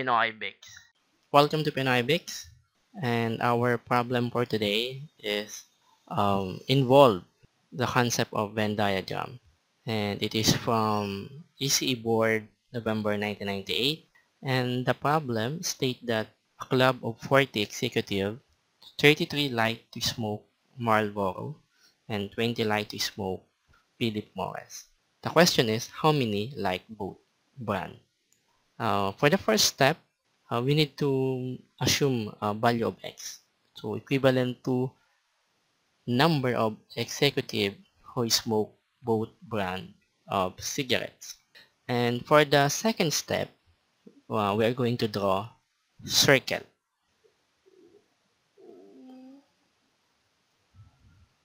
Pinoy Bix. Welcome to Pinoy Bix, and our problem for today is involve the concept of Venn diagram, and it is from ECE board November 1998, and the problem state that a club of 40 executive, 33 like to smoke Marlboro, and 20 like to smoke Philip Morris. The question is how many like both brand? For the first step, we need to assume a value of x. So equivalent to number of executive who smoke both brand of cigarettes. And for the second step, we are going to draw circle.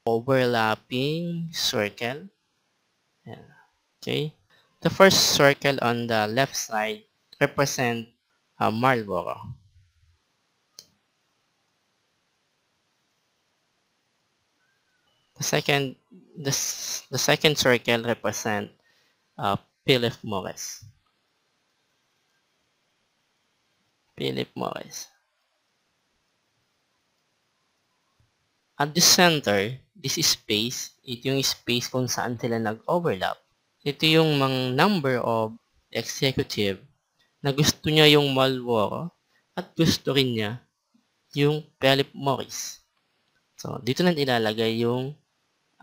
Overlapping circle. Yeah. Okay. The first circle on the left side represent Marlboro. The second circle represent Philip Morris. Philip Morris. At the center, this space, ito yung space kung saan sila nag-overlap. Ito yung mga number of executive na gusto niya yung Marlboro at gusto rin niya yung Philip Morris. So, dito na ilalagay yung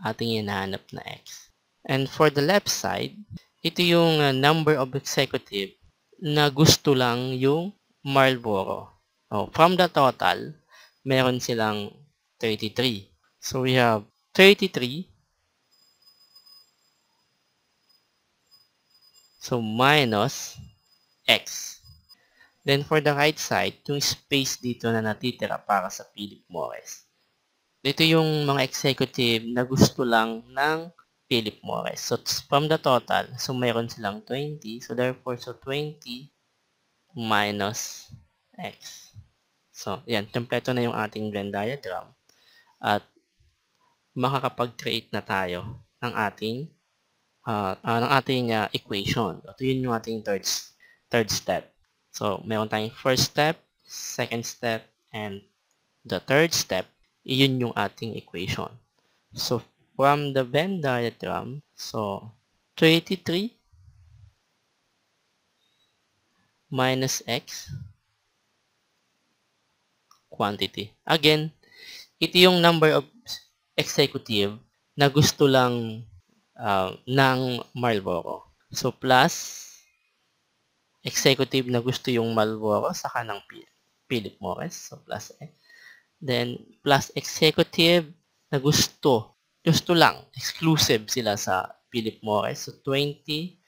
ating hinahanap na X. And for the left side, ito yung number of executive na gusto lang yung Marlboro. From the total, meron silang 33. So we have 33. So minus X. Then for the right side, yung space dito na natitira para sa Philip Morris. Dito yung mga executive na gusto lang ng Philip Morris. So from the total, so mayroon silang 20. So therefore, so 20 minus X. So yan, kompleto na yung ating Venn diagram. At makakapag-create na tayo ng ating equation. Ito yun yung ating third step. So, meron tayong first step, second step, and the third step, iyon yung ating equation. So, from the Venn diagram, so, 23 minus X quantity. Again, ito yung number of executive na gusto lang ng Marlboro. So, plus executive na gusto yung Marlboro saka ng Philip Morris. So, plus X. Then, plus executive na gusto lang, exclusive sila sa Philip Morris. So, 20.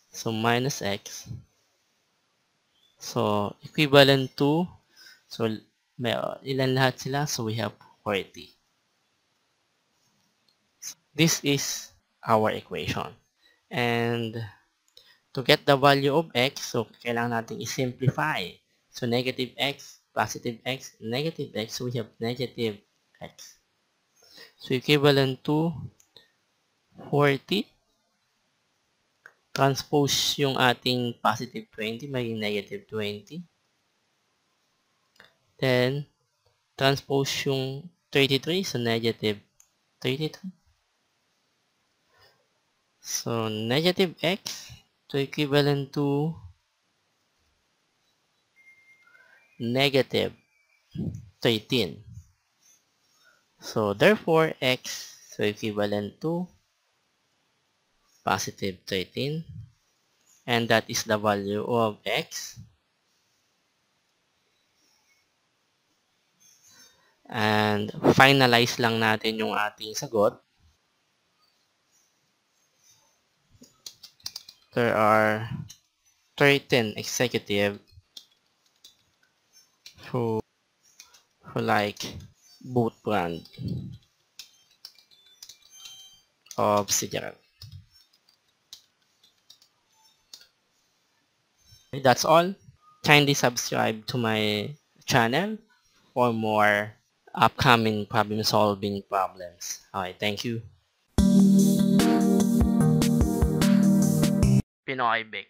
So, minus X. So, equivalent to, so, ilan lahat sila? So, we have 40. This is our equation. And to get the value of x, so kailangan natin i-simplify. So negative x, positive x, negative x, so we have negative x. So equivalent to 40. Transpose yung ating positive 20 maging negative 20. Then, transpose yung 33, so negative 33. So, negative x, so equivalent to negative 13. So, therefore, x, so equivalent to positive 13. And that is the value of x. And finalize lang natin yung ating sagot. There are 13 executive who like both brand of cigarette. That's all. Kindly subscribe to my channel for more upcoming problem solving problems. Alright, thank you. Pinoy Bix.